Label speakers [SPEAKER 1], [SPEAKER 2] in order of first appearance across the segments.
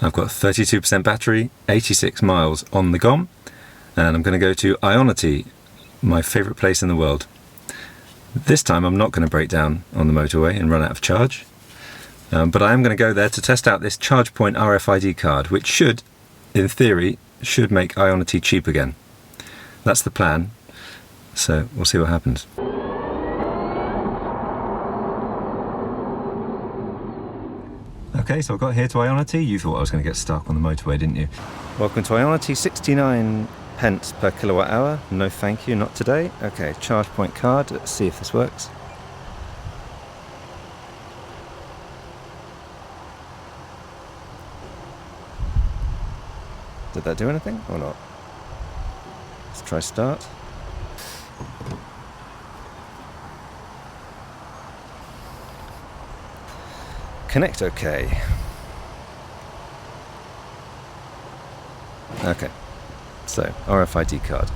[SPEAKER 1] I've got 32% battery, 86 miles on the GOM, and I'm going to go to IONITY, my favourite place in the world. This time I'm not going to break down on the motorway and run out of charge, but I am going to go there to test out this ChargePoint RFID card, which should, in theory, should make IONITY cheap again. That's the plan, so we'll see what happens. Okay, so I got here to IONITY. You thought I was going to get stuck on the motorway, didn't you? Welcome to IONITY, 69 pence per kilowatt hour. No thank you, not today. Okay, ChargePoint card, let's see if this works. Did that do anything or not? Let's try start. Connect OK. Okay, so RFID card.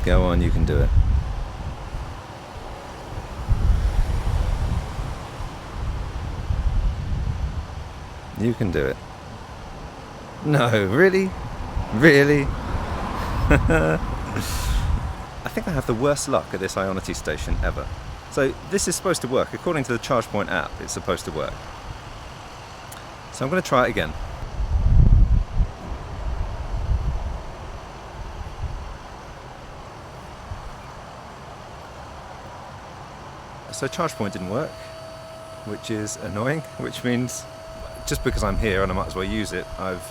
[SPEAKER 1] Go on, you can do it. You can do it. No, really? Really? I think I have the worst luck at this IONITY station ever. So this is supposed to work. According to the ChargePoint app, it's supposed to work. So I'm going to try it again. So ChargePoint didn't work, which is annoying, which means just because I'm here and I might as well use it, I've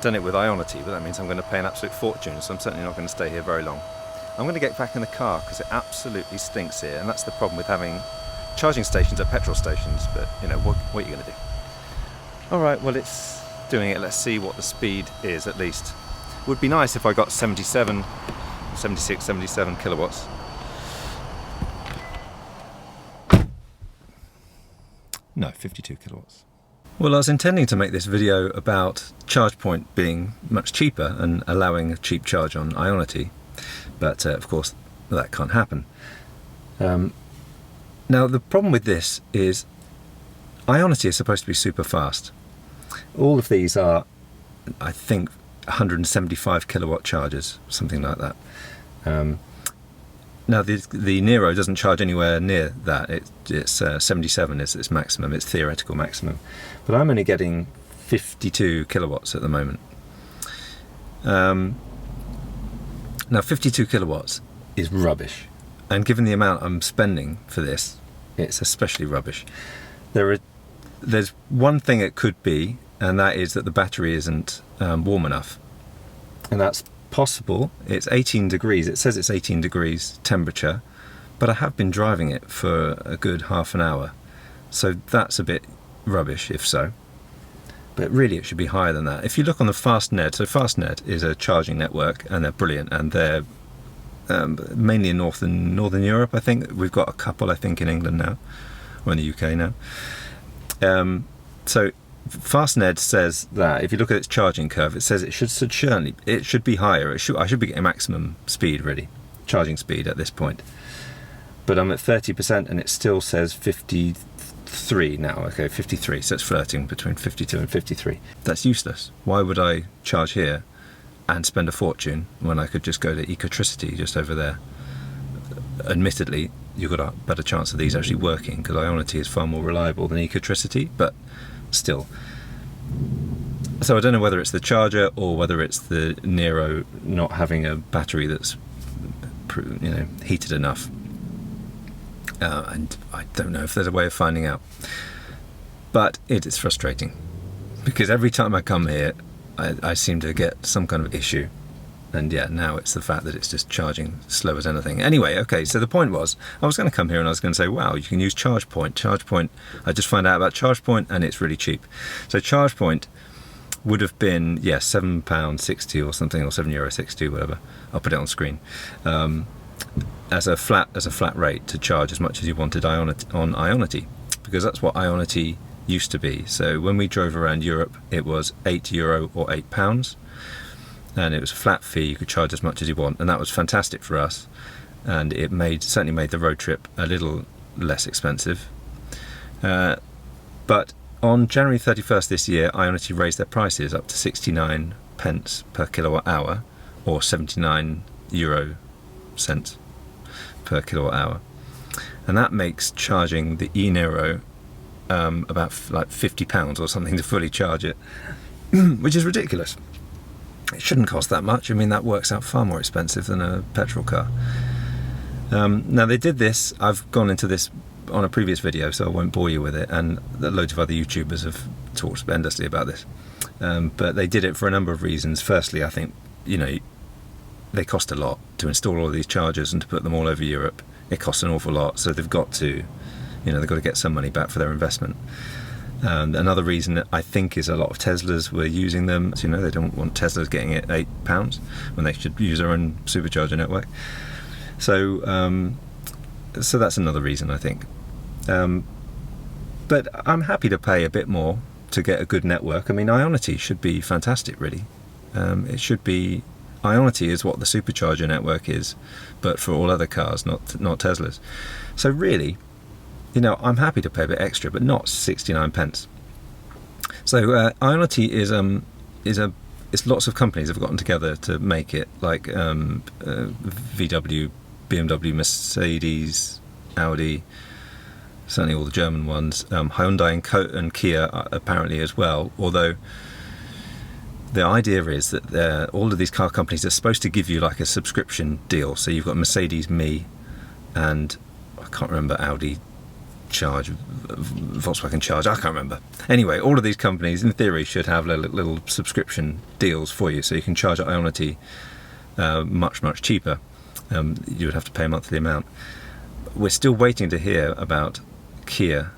[SPEAKER 1] done it with IONITY, but that means I'm going to pay an absolute fortune, so I'm certainly not going to stay here very long. I'm going to get back in the car because it absolutely stinks here, and that's the problem with having charging stations at petrol stations, but you know, what are you going to do? Alright, well it's doing it. Let's see what the speed is at least. It would be nice if I got 76, 77 kilowatts. No, 52 kilowatts. Well, I was intending to make this video about ChargePoint being much cheaper and allowing a cheap charge on IONITY, but of course that can't happen. Now the problem with this is IONITY is supposed to be super fast. All of these are, I think, 175 kilowatt chargers, something like that. Now the e-Niro doesn't charge anywhere near that. It's 77 is its maximum, its theoretical maximum. But I'm only getting 52 kilowatts at the moment. Now 52 kilowatts is rubbish. And given the amount I'm spending for this, it's especially rubbish. There's one thing it could be, and that is that the battery isn't warm enough. And that's possible. It's 18 degrees. It says it's 18 degrees temperature, but I have been driving it for a good half an hour, so that's a bit rubbish if so, but really it should be higher than that. If you look on the Fastnet, so Fastnet is a charging network and they're brilliant, and they're mainly in Northern Europe. I think we've got a couple, I think, in England now, or in the UK now. So Fastnet says that if you look at its charging curve, it says it should be higher. I should be getting maximum speed, really, charging speed at this point. But I'm at 30% and it still says 53 now. Okay, 53, so it's flirting between 52 and 53. That's useless. Why would I charge here and spend a fortune when I could just go to Ecotricity just over there? Admittedly, you've got a better chance of these actually working because IONITY is far more reliable than Ecotricity, but still. So I don't know whether it's the charger or whether it's the e-Niro not having a battery that's, you know, heated enough, and I don't know if there's a way of finding out. But it is frustrating because every time I come here I seem to get some kind of issue, and yeah, now it's the fact that it's just charging slow as anything. Anyway, okay, so the point was, I was going to come here and I was going to say, wow, you can use ChargePoint. ChargePoint, I just found out about ChargePoint and it's really cheap. So ChargePoint would have been, yes, £7.60 or something, or €7.60, whatever. I'll put it on screen. As a flat rate to charge as much as you wanted on IONITY, because that's what IONITY used to be. So when we drove around Europe, it was €8 or £8, and it was a flat fee. You could charge as much as you want, and that was fantastic for us. And it certainly made the road trip a little less expensive. But on January 31st this year, IONITY raised their prices up to 69 pence per kilowatt hour, or 79 euro cents per kilowatt hour, and that makes charging the e-Niro about like £50 or something to fully charge it, which is ridiculous. It shouldn't cost that much. I mean, that works out far more expensive than a petrol car. Now they did this, I've gone into this on a previous video, so I won't bore you with it, and loads of other YouTubers have talked endlessly about this, but they did it for a number of reasons. Firstly, I think, you know, they cost a lot to install all of these chargers and to put them all over Europe. It costs an awful lot, so they've got to, you know, they've got to get some money back for their investment. And another reason, I think, is a lot of Teslas were using them. So, you know, they don't want Teslas getting it £8 when they should use their own supercharger network. So so that's another reason, I think. But I'm happy to pay a bit more to get a good network. I mean, IONITY should be fantastic, really. It should be. IONITY is what the supercharger network is, but for all other cars, not Teslas. So really, you know, I'm happy to pay a bit extra, but not 69 pence. So IONITY it's lots of companies have gotten together to make it, like VW, BMW, Mercedes, Audi, certainly all the German ones, Hyundai and Kia apparently as well, although the idea is that all of these car companies are supposed to give you like a subscription deal. So you've got Mercedes Me, and I can't remember, Audi Charge, Volkswagen Charge, I can't remember. Anyway, all of these companies in theory should have little subscription deals for you, so you can charge at IONITY much cheaper. You would have to pay a monthly amount. We're still waiting to hear about Kia,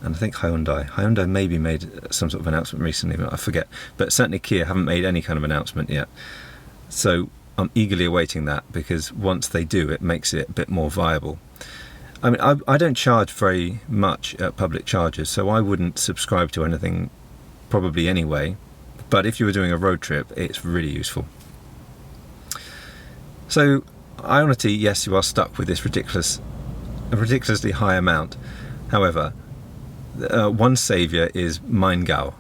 [SPEAKER 1] and I think Hyundai maybe made some sort of announcement recently, but I forget. But certainly Kia haven't made any kind of announcement yet. So I'm eagerly awaiting that, because once they do, it makes it a bit more viable. I mean, I don't charge very much at public chargers, so I wouldn't subscribe to anything probably anyway. But if you were doing a road trip, it's really useful. So IONITY, yes, you are stuck with this ridiculously high amount. However, one saviour is Maingau,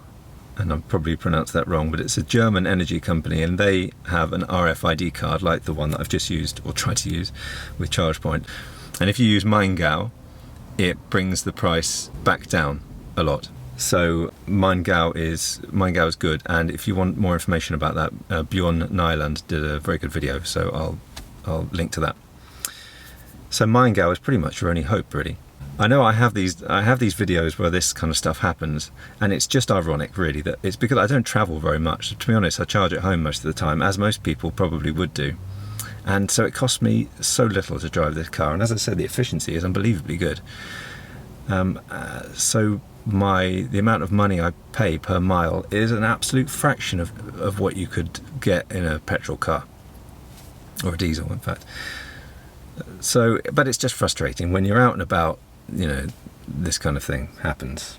[SPEAKER 1] and I've probably pronounced that wrong, but it's a German energy company, and they have an RFID card like the one that I've just used, or tried to use, with ChargePoint. And if you use Maingau, it brings the price back down a lot. So Maingau is good, and if you want more information about that, Bjorn Nyland did a very good video, so I'll link to that. So Maingau is pretty much your only hope, really. I know I have these videos where this kind of stuff happens, and it's just ironic, really, that it's because I don't travel very much. To be honest, I charge at home most of the time, as most people probably would do. And so it costs me so little to drive this car, and as I said, the efficiency is unbelievably good. So the amount of money I pay per mile is an absolute fraction of what you could get in a petrol car, or a diesel, in fact. So, but it's just frustrating when you're out and about. You know, this kind of thing happens.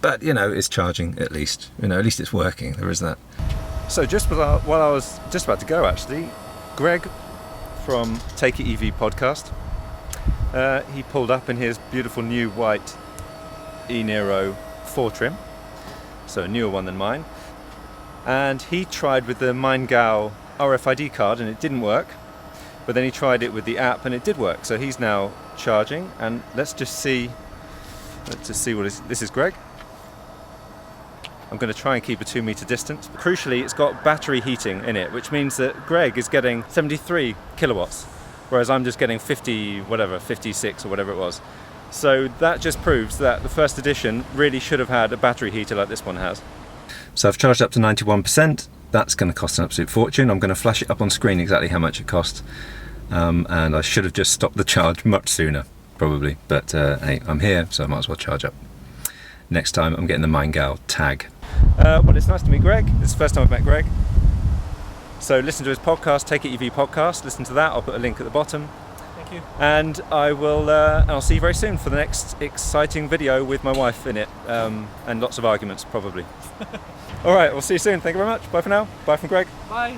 [SPEAKER 1] But, you know, it's charging at least. You know, at least it's working. There is that. So just while I was just about to go, actually, Gregg from Take It EV podcast, he pulled up in his beautiful new white e-Niro 4 trim, so a newer one than mine, and he tried with the Maingau RFID card and it didn't work, but then he tried it with the app and it did work. So he's now charging, and let's just see what this is Gregg. I'm going to try and keep a 2 meter distance. Crucially, it's got battery heating in it, which means that Gregg is getting 73 kilowatts, whereas I'm just getting 56 or whatever it was. So that just proves that the first edition really should have had a battery heater like this one has. So I've charged up to 91%. That's going to cost an absolute fortune. I'm going to flash it up on screen exactly how much it costs. And I should have just stopped the charge much sooner, probably. But hey, I'm here, so I might as well charge up. Next time, I'm getting the Maingau tag. Well, it's nice to meet Gregg. It's the first time I've met Gregg. So listen to his podcast, Take It EV podcast. Listen to that. I'll put a link at the bottom.
[SPEAKER 2] Thank you.
[SPEAKER 1] And I'll see you very soon for the next exciting video with my wife in it, and lots of arguments probably. All right, we'll see you soon. Thank you very much. Bye for now. Bye from Greg.
[SPEAKER 2] Bye.